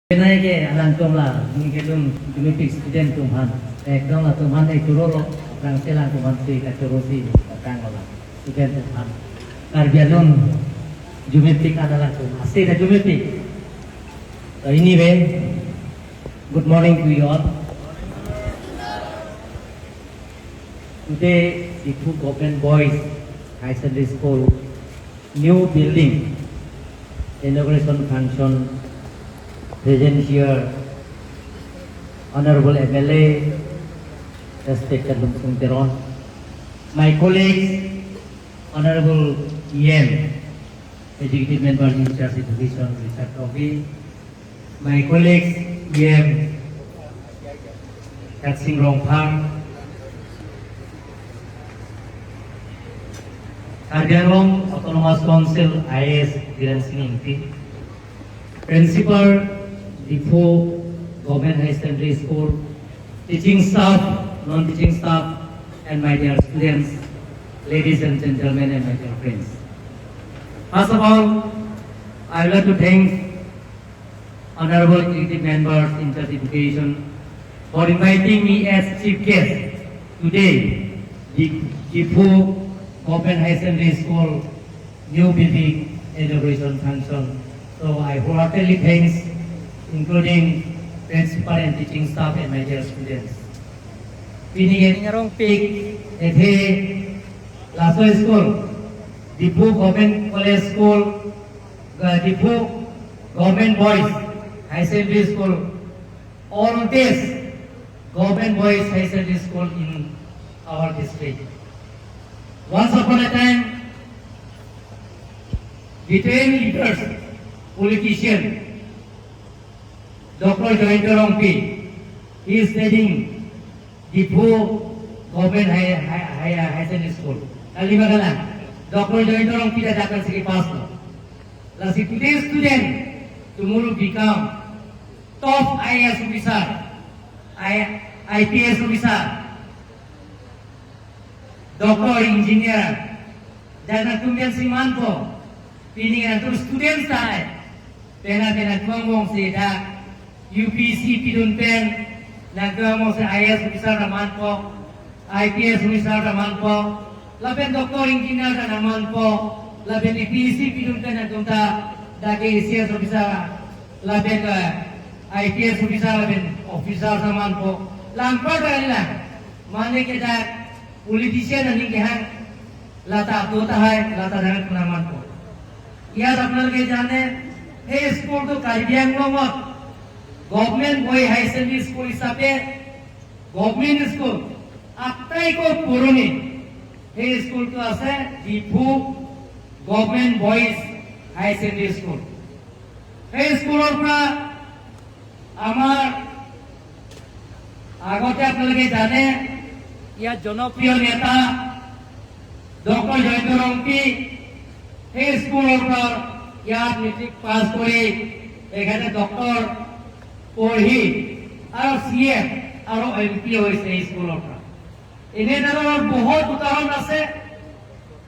Benarnya alang tonglah, mungkin jumitik student tuhan, ekdom lah tuhan itu rolo, orang selang tuhan si kacurusi, datang lah, student tuhan. Karbialun jumitik adalah tuhan, asli dah jumitik. So anyway, good morning to you all. Today, the two Government Boys High Secondary School new building inauguration function. Present here, Honorable MLA, respected Lumsung Teron, my colleagues, Honorable EM, Executive Member in Charge Education, Richard Toby, my colleagues, EM, Katsing Rongpang, Karbianglong Autonomous Council, IS, Diran Siningti, Principal, Defoe Government High Secondary School, teaching staff, non-teaching staff, and my dear students, ladies and gentlemen, and my dear friends. First of all, I would like to thank Honorable Executive Members in Charge Education for inviting me as chief guest today, the Defoe Government High Secondary School new building inauguration function. So I wholeheartedly thanks, including principal and teaching staff and my dear students. Pinigyan ngarong pig, Lasso School, Defoe Government College School, Defoe Government Boys High Secondary School, all this Government Boys High Secondary School in our district. Once upon a time, between leaders, politician, Dr. Jointer Rongpi, he is heading Defoe Government High Secondary School. Lima galang, Dr. Jointer Rongpi dah akan segi pass lo. Lasi today's student tomorrow become top IAS officer, IPS officer, Doctor Engineer, dan kemudian si manpo, piningan tu student saya. Pena tuang si dah UPC pidun pen tuang si IAS officer naman po, IPS officer naman po, laben doktor engineer naman po, laben UPC pidun pen nagtunta dagi CS officer, laben IPS officer laben officer naman po, lampar nila, mana kita politician ani kehan lata tota hai lata jangan naman po. यार अपना के जाने हे school तो Karbi Anglong government boy high secondary school हिसाबे government school आत्ताई को पुरानी हे school तो आसे Diphu government boys high secondary school हे Schuler পৰা আমাৰ আগতে আপোনালোকে জানে ইয়াত জনপ্ৰিয় নেতা ডক্টৰ জয়ন্ত ৰংপি এই স্কুলৰ পৰা ইয়াত মেট্ৰিক পাছ কৰি এখানে ডক্টৰ পঢ়ি আৰু CM আৰু MP হৈছে এই স্কুলৰ পৰা এনেধৰণৰ বহুত উদাহৰণ আছে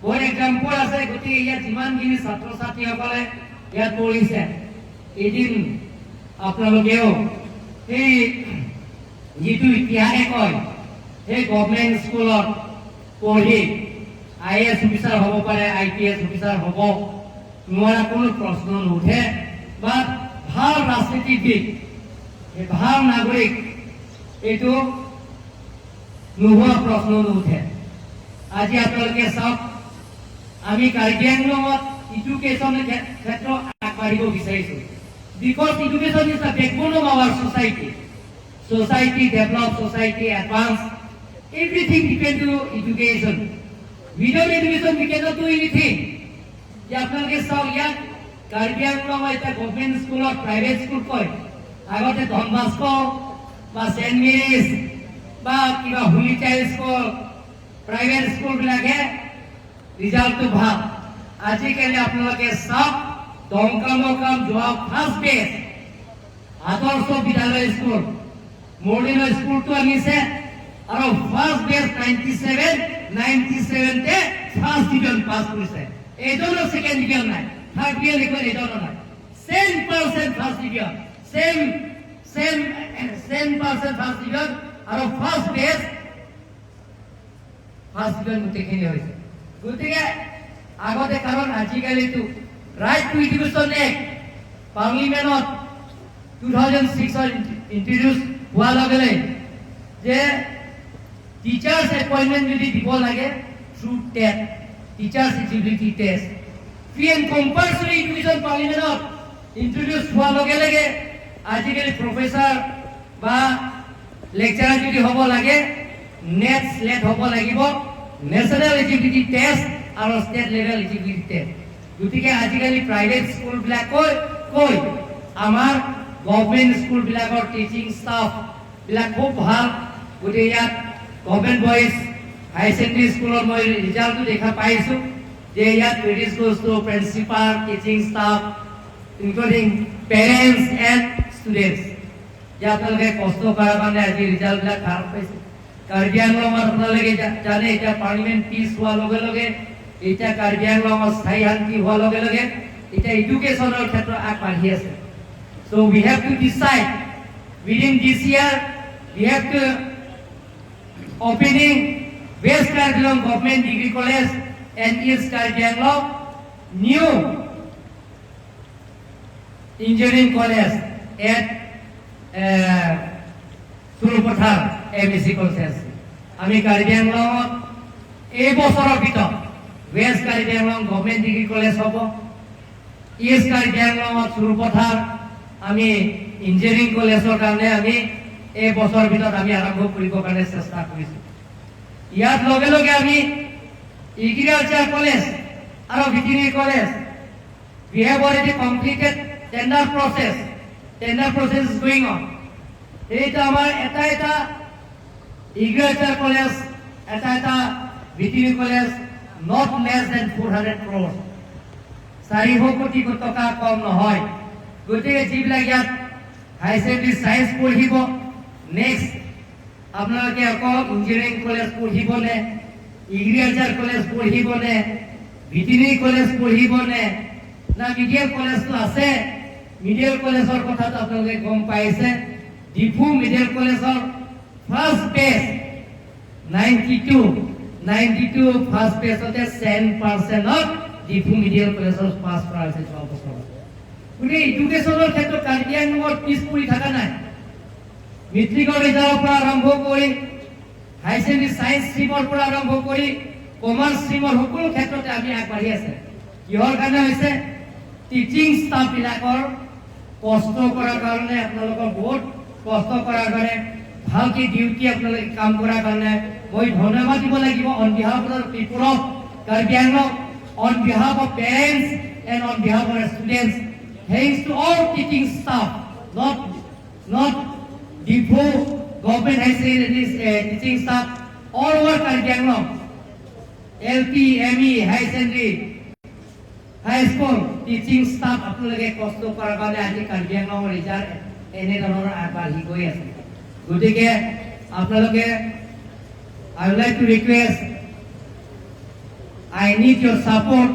বহুত এক্সাম্পল আছে গতিকে ইয়াত যিমানখিনি ছাত্ৰ ছাত্ৰীসকলে ইয়াত পঢ়িছে এদিন আপোনালোকেও সেই যিটো ইতিহাসে কয় সেই গভৰ্ণমেণ্ট স্কুলত পঢ়ি IAS অফিসাৰ হব পাৰে IPS অফিসাৰ হব নোয়াৰা কোনো প্ৰশ্ন নুঠে বা ভাল ৰাজনীতিবিদ ভাল নাগৰিক এইটো নোহোৱা প্ৰশ্ন নুঠে আজি আপোনালোকে চাওক আমি কাৰ্বিআংলঙত এডুকেশ্যনৰ ক্ষেত্ৰত আগবাঢ়িব বিচাৰিছো because education is the backbone of our society develop, society advance, everything depends on education. Without education, we cannot do anything. If you saw young Caribbean government school or private school, I got a Don Bosco, St. Mary's, Holy Child School, private school, result to Bhag. Ajikali apnalake sab domkam job first base. Adarsh Vidyalaya School, Model School to anise, aro first base 97 te first division pass করেছে এই জন্য second division নাই third division লিখবেন এই জন্য নাই 10% first division same person first division আৰু first base first division গোটেইখিনি হৈছে গতিকে আগতে কাৰণ আজিকালিতো ৰাইট টু এডুকেশ্যন এক্ট পাৰ্লিমেণ্টত 2006 ইন্ট্ৰোডিউস হোৱাৰ লগে লগে যে টিচাৰ্স এপইন্টমেন্ট যদি দিব লাগে through TET teachers eligibility test free and compulsory education পাৰ্লিমেণ্টত ইন্ট্ৰোডিউস হোৱাৰ লগে লগে আজিকালি প্ৰফেসৰ বা লেকচাৰাৰ যদি হ'ব লাগে নেট স্লেট হ'ব লাগিব নেশ্যনেল এলিজিবিলিটি টেষ্ট আৰু ষ্টেট লেভেল এলিজিবিলিটি টেষ্ট গতিকে আজিকালি প্ৰাইভেট স্কুলবিলাক কৈ আমাৰ গভৰ্নমেণ্ট স্কুলবিলাকৰ টিচিং ষ্টাফ বিলাক খুব ভাল গতিকে ইয়াত গভৰ্নমেণ্ট বয়েজ হাই ছেকেণ্ডেৰী স্কুলৰ মই ৰিজাল্টটো দেখা পাইছোঁ যে ইয়াত credit goes to principal teaching staff including parents and students যে আপোনালোকে কষ্ট কৰাৰ কাৰণে আজি ৰিজাল্টবিলাক ভাল পাইছে কাৰ্বি আংলঙত আপোনালোকে জানে এতিয়া পাৰ্লিমেণ্ট পিছ হোৱাৰ লগে লগে এতিয়া কাৰ্বি আংলঙত স্থায়ী শান্তি হোৱাৰ লগে লগে এতিয়া এডুকেশ্যনৰ ক্ষেত্ৰত আগবাঢ়ি আছে so we have to decide within this year we have to opening West Karbi Anglong Government Degree College and East Karbi Anglong new engineering college at Surupathar MSc College আমি কাৰ্বি আংলঙত এই বছৰৰ ভিতৰত West Karbi Anglong Government Degree College হ'ব East Karbi Anglongত Surupathar আমি engineering কলেজৰ কাৰণে আমি এই বছৰৰ ভিতৰত আমি আৰম্ভ কৰিবৰ কাৰণে চেষ্টা কৰিছোঁ ইয়াত লগে লগে আমি এগ্ৰিকালচাৰ কলেজ আৰু veterinary college we have already completed tender process is going on এইটা আমাৰ এটা এগ্ৰিকালচাৰ কলেজ এটা veterinary college not less than 400 crores 400 কোটি টকা কম নহয় গতিকে যিবিলাক ইয়াত হাই ছেকেণ্ডেৰী সায়েন্স পঢ়িব নেক্সট আপোনালোকে অকল ইঞ্জিনিয়াৰিং কলেজ পঢ়িবনে এগ্ৰিকালচাৰ কলেজ পঢ়িবনে ভেটেৰিনেৰী কলেজ পঢ়িবনে না মিডিয়েল কলেজটো আছে মিডিয়েল কলেজৰ কথাটো আপোনালোকে গম পাইছে ডিফু মিডিয়েল কলেজৰ ফাৰ্ষ্ট বেচ 92 ফাৰ্ষ্ট বেচতে 10% ডিফু মিডিয়েল কলেজৰ পাছ কৰা হৈছে 6 বছৰত গতিকে এডুকেশ্যনৰ ক্ষেত্ৰত কাৰ্বি আংলঙত পিছ পৰি থকা নাই মেট্ৰিকৰ ৰিজাল্টৰ পৰা আৰম্ভ কৰি হাই ছেকেণ্ডেৰী সায়েন্স ষ্ট্ৰীমৰ পৰা আৰম্ভ কৰি কমাৰ্চ ষ্ট্ৰীমৰ সকলো ক্ষেত্ৰতে আমি আগবাঢ়ি আছে কিহৰ কাৰণে হৈছে টিচিং ষ্টাফ বিলাকৰ কষ্ট কৰাৰ কাৰণে আপোনালোকৰ বহুত কষ্ট কৰাৰ কাৰণে ভালকে ডিউটি আপোনালোকে কাম কৰাৰ কাৰণে মই ধন্যবাদ দিব লাগিব on behalf of people of Karbi Anglong on behalf of parents and on behalf of students thanks to all teaching staff not Defu government has said this teaching staff all over Karbi Anglong LP ME high secondary high school teaching staff আপোনালোকে কষ্ট কৰাৰ কাৰণে আজি Karbi Anglong result এনে ধৰণৰ আগবাঢ়ি গৈ আছে গতিকে আপোনালোকে I would like to request I need your support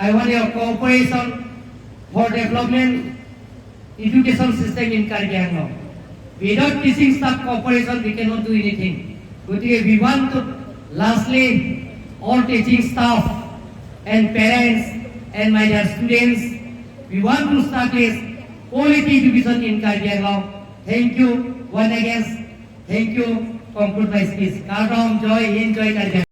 I want your cooperation for development education system in Karbi Anglong. Without teaching staff cooperation, we cannot do anything. But we want to, lastly, all teaching staff and parents and my dear students, we want to establish quality education in Karbi Anglong. Thank you once again. Thank you. Conclude my speech. Karam, joy, enjoy Karbi Anglong.